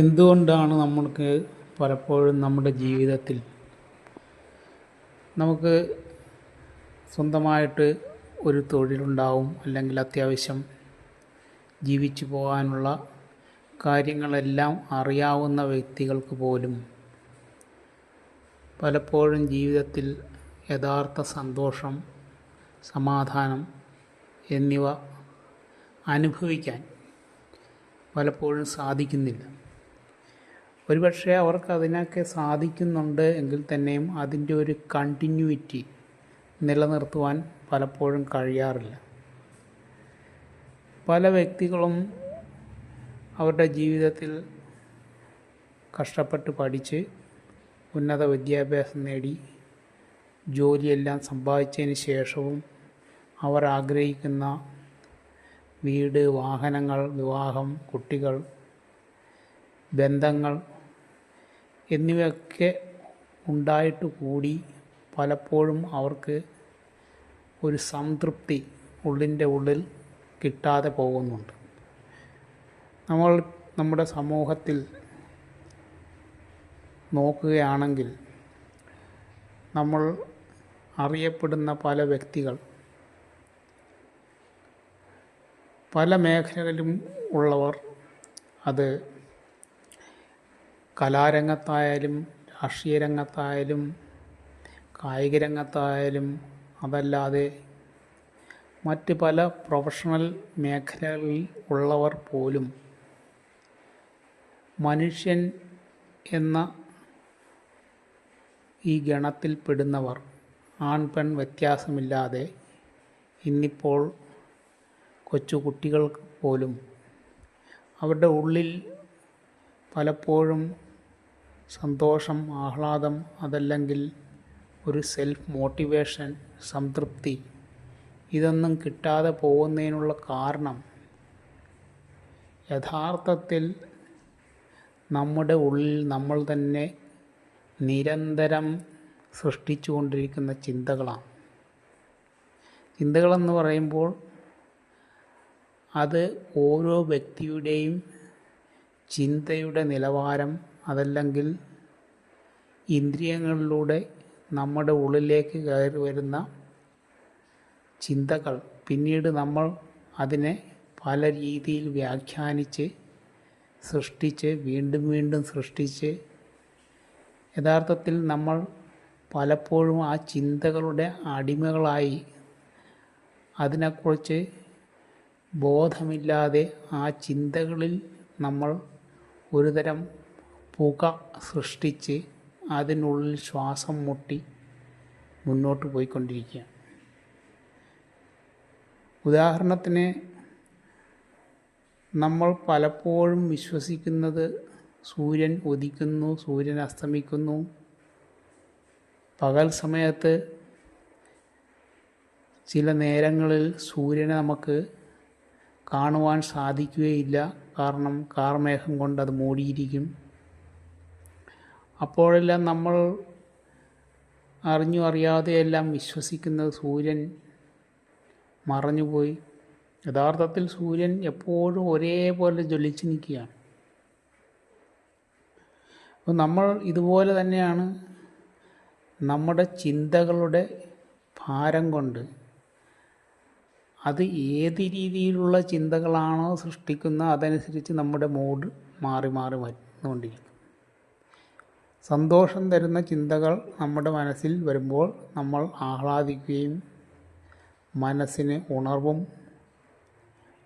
എന്തുകൊണ്ടാണ് നമ്മൾക്ക് പലപ്പോഴും നമ്മുടെ ജീവിതത്തിൽ നമുക്ക് സ്വന്തമായിട്ട് ഒരു തൊഴിലുണ്ടാവും, അല്ലെങ്കിൽ അത്യാവശ്യം ജീവിച്ചു പോകാനുള്ള കാര്യങ്ങളെല്ലാം അറിയാവുന്ന വ്യക്തികൾക്ക് പോലും പലപ്പോഴും ജീവിതത്തിൽ യഥാർത്ഥ സന്തോഷം, സമാധാനം എന്നിവ അനുഭവിക്കാൻ പലപ്പോഴും സാധിക്കുന്നില്ല. ഒരുപക്ഷെ അവർക്ക് അതിനൊക്കെ സാധിക്കുന്നുണ്ട് എങ്കിൽ തന്നെയും അതിൻ്റെ ഒരു കണ്ടിന്യൂറ്റി നിലനിർത്തുവാൻ പലപ്പോഴും കഴിയാറില്ല. പല വ്യക്തികളും അവരുടെ ജീവിതത്തിൽ കഷ്ടപ്പെട്ട് പഠിച്ച് ഉന്നത വിദ്യാഭ്യാസം നേടി ജോലിയെല്ലാം സമ്പാദിച്ചതിന് ശേഷവും അവർ ആഗ്രഹിക്കുന്ന വീട്, വാഹനങ്ങൾ, വിവാഹം, കുട്ടികൾ, ബന്ധങ്ങൾ എന്നിവയൊക്കെ ഉണ്ടായിട്ട് കൂടി പലപ്പോഴും അവർക്ക് ഒരു സംതൃപ്തി ഉള്ളിൻ്റെ ഉള്ളിൽ കിട്ടാതെ പോകുന്നുണ്ട്. നമ്മുടെ സമൂഹത്തിൽ നോക്കുകയാണെങ്കിൽ നമ്മൾ അറിയപ്പെടുന്ന പല വ്യക്തികൾ പല മേഖലകളിലും ഉള്ളവർ, അത് കലാരംഗത്തായാലും രാഷ്ട്രീയ രംഗത്തായാലും കായിക രംഗത്തായാലും അതല്ലാതെ മറ്റ് പല പ്രൊഫഷണൽ മേഖലകളിൽ ഉള്ളവർ പോലും മനുഷ്യൻ എന്ന ഈ ഗണത്തിൽപ്പെടുന്നവർ ആൺ പെൺ വ്യത്യാസമില്ലാതെ ഇന്നിപ്പോൾ കൊച്ചു കുട്ടികൾക്ക് പോലും അവരുടെ ഉള്ളിൽ പലപ്പോഴും സന്തോഷം, ആഹ്ലാദം, അതല്ലെങ്കിൽ ഒരു സെൽഫ് മോട്ടിവേഷൻ, സംതൃപ്തി ഇതൊന്നും കിട്ടാതെ പോകുന്നതിനുള്ള കാരണം യഥാർത്ഥത്തിൽ നമ്മുടെ ഉള്ളിൽ നമ്മൾ തന്നെ നിരന്തരം സൃഷ്ടിച്ചുകൊണ്ടിരിക്കുന്ന ചിന്തകളാണ്. ചിന്തകളെന്ന് പറയുമ്പോൾ അത് ഓരോ വ്യക്തിയുടെയും ചിന്തയുടെ നിലവാരം, അതല്ലെങ്കിൽ ഇന്ദ്രിയങ്ങളിലൂടെ നമ്മുടെ ഉള്ളിലേക്ക് കയറി വരുന്ന ചിന്തകൾ പിന്നീട് നമ്മൾ അതിനെ പല രീതിയിൽ വ്യാഖ്യാനിച്ച് സൃഷ്ടിച്ച് വീണ്ടും വീണ്ടും സൃഷ്ടിച്ച് യഥാർത്ഥത്തിൽ നമ്മൾ പലപ്പോഴും ആ ചിന്തകളുടെ അടിമകളായി അതിനെക്കുറിച്ച് ബോധമില്ലാതെ ആ ചിന്തകളിൽ നമ്മൾ ഒരുതരം പുക സൃഷ്ടിച്ച് അതിനുള്ളിൽ ശ്വാസം മുട്ടി മുന്നോട്ട് പോയിക്കൊണ്ടിരിക്കുകയാണ്. ഉദാഹരണത്തിന്, നമ്മൾ പലപ്പോഴും വിശ്വസിക്കുന്നത് സൂര്യൻ ഉദിക്കുന്നു, സൂര്യൻ അസ്തമിക്കുന്നു. പകൽ സമയത്ത് ചില നേരങ്ങളിൽ സൂര്യനെ നമുക്ക് കാണുവാൻ സാധിക്കുകയില്ല, കാരണം കാർമേഘം കൊണ്ട് അത് മൂടിയിരിക്കും. അപ്പോഴെല്ലാം നമ്മൾ അറിയാതെയെല്ലാം വിശ്വസിക്കുന്നത് സൂര്യൻ മറഞ്ഞുപോയി. യഥാർത്ഥത്തിൽ സൂര്യൻ എപ്പോഴും ഒരേപോലെ ജ്വലിച്ച് നിൽക്കുകയാണ്. അപ്പോൾ നമ്മൾ ഇതുപോലെ തന്നെയാണ് നമ്മുടെ ചിന്തകളുടെ ഭാരം കൊണ്ട്, അത് ഏത് രീതിയിലുള്ള ചിന്തകളാണോ സൃഷ്ടിക്കുന്നത് അതനുസരിച്ച് നമ്മുടെ മൂഡ് മാറി മാറി വന്നുകൊണ്ടിരിക്കും. സന്തോഷം തരുന്ന ചിന്തകൾ നമ്മുടെ മനസ്സിൽ വരുമ്പോൾ നമ്മൾ ആഹ്ലാദിക്കുകയും മനസ്സിന് ഉണർവും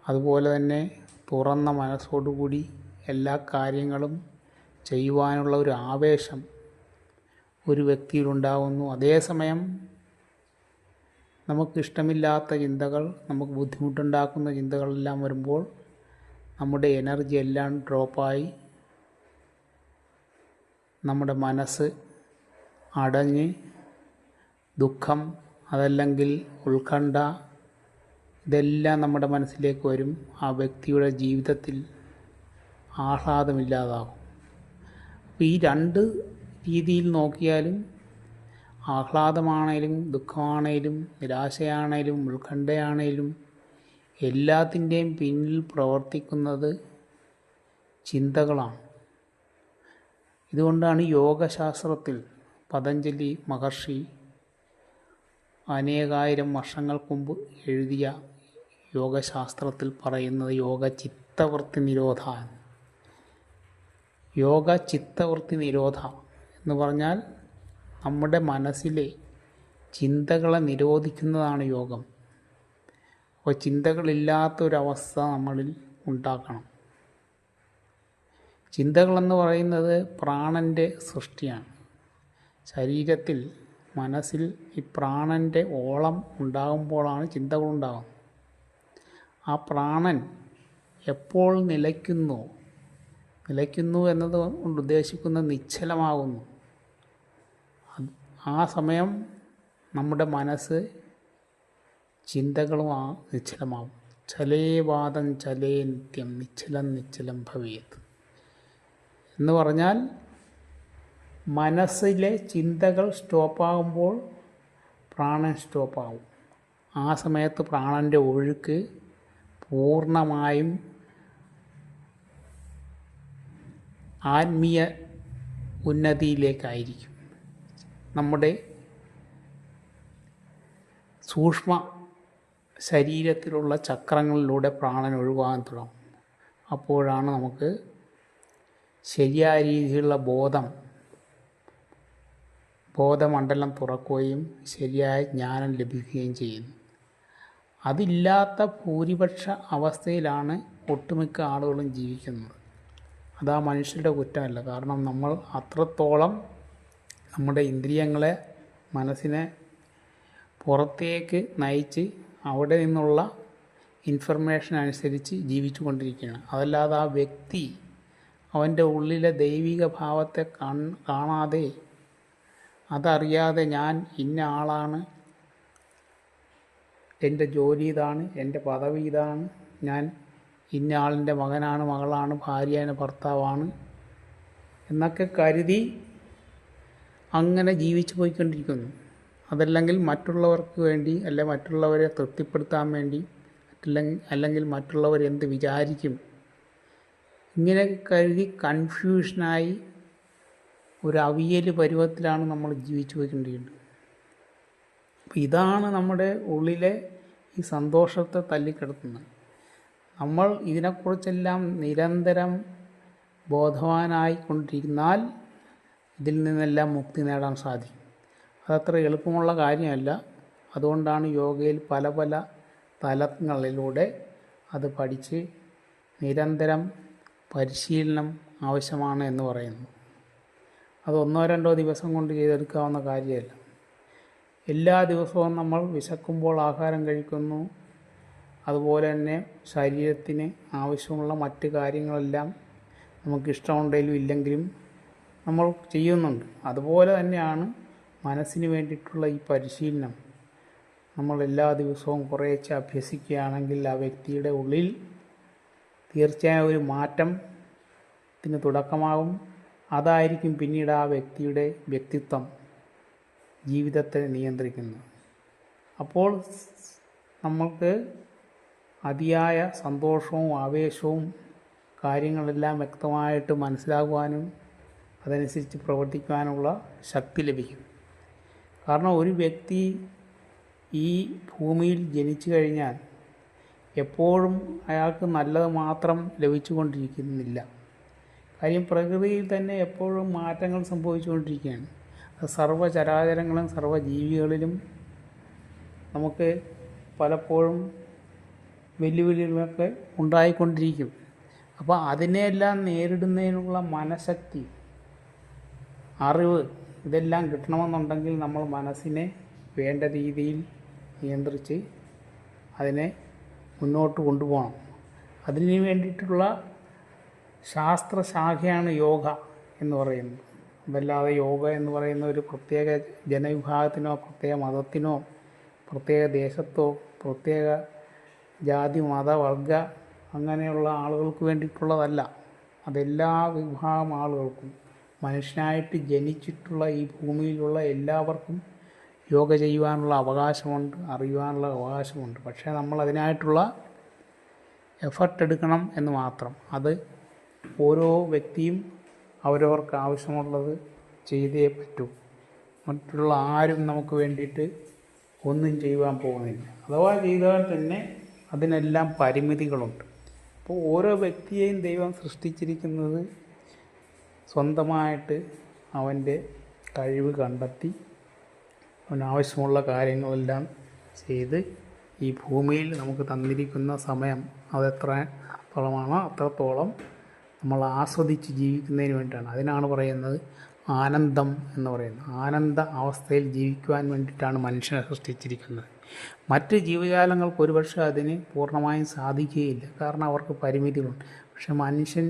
അതുപോലെ തന്നെ തുറന്ന മനസ്സോടുകൂടി എല്ലാ കാര്യങ്ങളും ചെയ്യുവാനുള്ള ഒരു ആവേശം ഒരു വ്യക്തിയിലുണ്ടാകുന്നു. അതേസമയം നമുക്കിഷ്ടമില്ലാത്ത ചിന്തകൾ, നമുക്ക് ബുദ്ധിമുട്ടുണ്ടാക്കുന്ന ചിന്തകളെല്ലാം വരുമ്പോൾ നമ്മുടെ എനർജി എല്ലാം ഡ്രോപ്പായി നമ്മുടെ മനസ്സ് അടഞ്ഞ് ദുഃഖം, അതല്ലെങ്കിൽ ഉത്കണ്ഠ, ഇതെല്ലാം നമ്മുടെ മനസ്സിലേക്ക് വരും. ആ വ്യക്തിയുടെ ജീവിതത്തിൽ ആഹ്ലാദമില്ലാതാകും. അപ്പോൾ ഈ രണ്ട് രീതിയിൽ നോക്കിയാലും, ആഹ്ലാദമാണേലും ദുഃഖമാണേലും നിരാശയാണേലും ഉത്കണ്ഠയാണേലും എല്ലാത്തിൻ്റെയും പിന്നിൽ പ്രവർത്തിക്കുന്നത് ചിന്തകളാണ്. ഇതുകൊണ്ടാണ് യോഗശാസ്ത്രത്തിൽ പതഞ്ജലി മഹർഷി അനേകായിരം വർഷങ്ങൾക്ക് മുമ്പ് എഴുതിയ യോഗശാസ്ത്രത്തിൽ പറയുന്നത് യോഗ ചിത്തവൃത്തി നിരോധ. യോഗ ചിത്തവൃത്തി നിരോധ എന്ന് പറഞ്ഞാൽ നമ്മുടെ മനസ്സിലെ ചിന്തകളെ നിരോധിക്കുന്നതാണ് യോഗം. അപ്പോൾ ചിന്തകളില്ലാത്തൊരവസ്ഥ നമ്മളിൽ ഉണ്ടാക്കണം. ചിന്തകളെന്ന് പറയുന്നത് പ്രാണൻ്റെ സൃഷ്ടിയാണ്. ശരീരത്തിൽ മനസ്സിൽ ഈ പ്രാണൻ്റെ ഓളം ഉണ്ടാകുമ്പോഴാണ് ചിന്തകളുണ്ടാകുന്നത്. ആ പ്രാണൻ എപ്പോൾ നിലയ്ക്കുന്നു എന്നത് കൊണ്ട് ഉദ്ദേശിക്കുന്നത് നിശ്ചലമാകുന്നു. ആ സമയം നമ്മുടെ മനസ്സ് ചിന്തകളും നിശ്ചലമാകും. ചലേവാദം ചലേ നിത്യം നിശ്ചലം ഭവേത് എന്ന് പറഞ്ഞാൽ മനസ്സിലെ ചിന്തകൾ സ്റ്റോപ്പാകുമ്പോൾ പ്രാണൻ സ്റ്റോപ്പാകും. ആ സമയത്ത് പ്രാണൻ്റെ ഒഴുക്ക് പൂർണ്ണമായും ആത്മീയ ഉന്നതിയിലേക്കായിരിക്കും. നമ്മുടെ സൂക്ഷ്മ ശരീരത്തിലുള്ള ചക്രങ്ങളിലൂടെ പ്രാണൻ ഒഴുകാൻ തുടങ്ങും. അപ്പോഴാണ് നമുക്ക് ശരിയായ രീതിയിലുള്ള ബോധമണ്ഡലം തുറക്കുകയും ശരിയായ ജ്ഞാനം ലഭിക്കുകയും ചെയ്യുന്നു. അതില്ലാത്ത ഭൂരിപക്ഷ അവസ്ഥയിലാണ് ഒട്ടുമിക്ക ആളുകളും ജീവിക്കുന്നത്. അതാ മനുഷ്യരുടെ കുറ്റമല്ല. കാരണം നമ്മൾ അത്രത്തോളം നമ്മുടെ ഇന്ദ്രിയങ്ങളെ, മനസ്സിനെ പുറത്തേക്ക് നയിച്ച് അവിടെ നിന്നുള്ള ഇൻഫർമേഷൻ അനുസരിച്ച് ജീവിച്ചു കൊണ്ടിരിക്കുകയാണ്. അതല്ലാതെ ആ വ്യക്തി അവൻ്റെ ഉള്ളിലെ ദൈവിക ഭാവത്തെ കാണാതെ, അതറിയാതെ ഞാൻ ഇന്ന ആളാണ്, എൻ്റെ ജോലി ഇതാണ്, എൻ്റെ പദവി ഇതാണ്, ഞാൻ ഇന്ന ആളിൻ്റെ മകനാണ്, മകളാണ്, ഭാര്യയാണ്, ഭർത്താവാണ് എന്നൊക്കെ കരുതി അങ്ങനെ ജീവിച്ചു പോയിക്കൊണ്ടിരിക്കുന്നു. അതല്ലെങ്കിൽ മറ്റുള്ളവർക്ക് വേണ്ടി, അല്ലെ മറ്റുള്ളവരെ തൃപ്തിപ്പെടുത്താൻ വേണ്ടി, അല്ലെങ്കിൽ മറ്റുള്ളവരെന്ത് വിചാരിക്കും, ഇങ്ങനെ കരുതി കൺഫ്യൂഷനായി ഒരു അവിയൽ പരുവത്തിലാണ് നമ്മൾ ജീവിച്ചു പോയിക്കൊണ്ടിരിക്കുന്നത്. അപ്പോൾ ഇതാണ് നമ്മുടെ ഉള്ളിലെ ഈ സന്തോഷത്തെ തല്ലിക്കിടത്തുന്നത്. നമ്മൾ ഇതിനെക്കുറിച്ചെല്ലാം നിരന്തരം ബോധവാനായിക്കൊണ്ടിരുന്നാൽ ഇതിൽ നിന്നെല്ലാം മുക്തി നേടാൻ സാധിക്കും. അതത്ര എളുപ്പമുള്ള കാര്യമല്ല. അതുകൊണ്ടാണ് യോഗയിൽ പല പല തലങ്ങളിലൂടെ അത് പഠിച്ച് നിരന്തരം പരിശീലനം ആവശ്യമാണ് എന്ന് പറയുന്നു. അത് 1-2 ദിവസം കൊണ്ട് ചെയ്തെടുക്കാവുന്ന കാര്യമല്ല. എല്ലാ ദിവസവും നമ്മൾ വിശക്കുമ്പോൾ ആഹാരം കഴിക്കുന്നു. അതുപോലെ തന്നെ ശരീരത്തിന് ആവശ്യമുള്ള മറ്റ് കാര്യങ്ങളെല്ലാം നമുക്കിഷ്ടമുണ്ടെങ്കിലും ഇല്ലെങ്കിലും നമ്മൾ ചെയ്യുന്നുണ്ട്. അതുപോലെ തന്നെയാണ് മനസ്സിന് വേണ്ടിയിട്ടുള്ള ഈ പരിശീലനം. നമ്മൾ എല്ലാ ദിവസവും കുറേശ്ശെ അഭ്യസിക്കുകയാണെങ്കിൽ ആ വ്യക്തിയുടെ ഉള്ളിൽ തീർച്ചയായും ഒരു മാറ്റത്തിന് തുടക്കമാകും. അതായിരിക്കും പിന്നീട് ആ വ്യക്തിയുടെ വ്യക്തിത്വം, ജീവിതത്തെ നിയന്ത്രിക്കുന്നത്. അപ്പോൾ നമ്മൾക്ക് അതിയായ സന്തോഷവും ആവേശവും കാര്യങ്ങളെല്ലാം വ്യക്തമായിട്ട് മനസ്സിലാക്കുവാനും അതനുസരിച്ച് പ്രവർത്തിക്കുവാനുള്ള ശക്തി ലഭിക്കും. കാരണം ഒരു വ്യക്തി ഈ ഭൂമിയിൽ ജനിച്ചു കഴിഞ്ഞാൽ എപ്പോഴും അയാൾക്ക് നല്ലത് മാത്രം ലഭിച്ചുകൊണ്ടിരിക്കുന്നില്ല. കാര്യം പ്രകൃതിയിൽ തന്നെ എപ്പോഴും മാറ്റങ്ങൾ സംഭവിച്ചുകൊണ്ടിരിക്കുകയാണ്. അത് സർവ്വചരാചരങ്ങളും സർവ്വജീവികളിലും നമുക്ക് പലപ്പോഴും വെല്ലുവിളികളൊക്കെ ഉണ്ടായിക്കൊണ്ടിരിക്കും. അപ്പോൾ അതിനെയെല്ലാം നേരിടുന്നതിനുള്ള മനഃശക്തി, അറിവ്, ഇതെല്ലാം കിട്ടണമെന്നുണ്ടെങ്കിൽ നമ്മൾ മനസ്സിനെ വേണ്ട രീതിയിൽ നിയന്ത്രിച്ച് അതിനെ മുന്നോട്ട് കൊണ്ടുപോകണം. അതിന് വേണ്ടിയിട്ടുള്ള ശാസ്ത്രശാഖയാണ് യോഗ എന്ന് പറയുന്നത്. അതല്ലാതെ യോഗ എന്ന് പറയുന്ന ഒരു പ്രത്യേക ജനവിഭാഗത്തിനോ പ്രത്യേക മതത്തിനോ പ്രത്യേക ദേശത്തോ പ്രത്യേക ജാതി മത വർഗ അങ്ങനെയുള്ള ആളുകൾക്ക് വേണ്ടിയിട്ടുള്ളതല്ല. അതെല്ലാ വിഭാഗം ആളുകൾക്കും, മനുഷ്യനായിട്ട് ജനിച്ചിട്ടുള്ള ഈ ഭൂമിയിലുള്ള എല്ലാവർക്കും യോഗ ചെയ്യുവാനുള്ള അവകാശമുണ്ട്, അറിയുവാനുള്ള അവകാശമുണ്ട്. പക്ഷേ നമ്മൾ അതിനായിട്ടുള്ള എഫർട്ട് എടുക്കണം എന്ന് മാത്രം. അത് ഓരോ വ്യക്തിയും അവരവർക്ക് ആവശ്യമുള്ളത് ചെയ്തേ പറ്റൂ. മറ്റുള്ള ആരും നമുക്ക് വേണ്ടിയിട്ട് ഒന്നും ചെയ്യുവാൻ പോകുന്നില്ല. അഥവാ ചെയ്താൽ തന്നെ അതിനെല്ലാം പരിമിതികളുണ്ട്. അപ്പോൾ ഓരോ വ്യക്തിയെയും ദൈവം സൃഷ്ടിച്ചിരിക്കുന്നത് സ്വന്തമായിട്ട് അവൻ്റെ കഴിവ് കണ്ടെത്തി അവനാവശ്യമുള്ള കാര്യങ്ങളെല്ലാം ചെയ്ത് ഈ ഭൂമിയിൽ നമുക്ക് തന്നിരിക്കുന്ന സമയം അതെത്രത്തോളമാണോ അത്രത്തോളം നമ്മൾ ആസ്വദിച്ച് ജീവിക്കുന്നതിന് വേണ്ടിയിട്ടാണ്. അതിനാണ് പറയുന്നത് ആനന്ദം എന്ന് പറയുന്നത്. ആനന്ദ അവസ്ഥയിൽ ജീവിക്കുവാൻ വേണ്ടിയിട്ടാണ് മനുഷ്യനെ സൃഷ്ടിച്ചിരിക്കുന്നത്. മറ്റ് ജീവജാലങ്ങൾക്ക് ഒരുപക്ഷെ അതിന് പൂർണ്ണമായും സാധിക്കുകയില്ല, കാരണം അവർക്ക് പരിമിതികളുണ്ട്. പക്ഷെ മനുഷ്യൻ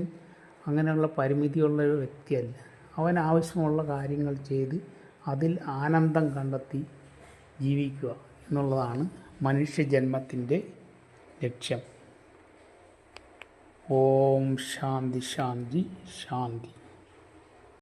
അങ്ങനെയുള്ള പരിമിതിയുള്ളൊരു വ്യക്തിയല്ല. അവൻ ആവശ്യമുള്ള കാര്യങ്ങൾ ചെയ്ത് അതിൽ ആനന്ദം കണ്ടെത്തി ജീവിക്കുക എന്നുള്ളതാണ് മനുഷ്യജന്മത്തിൻ്റെ ലക്ഷ്യം. ഓം ശാന്തി ശാന്തി ശാന്തി.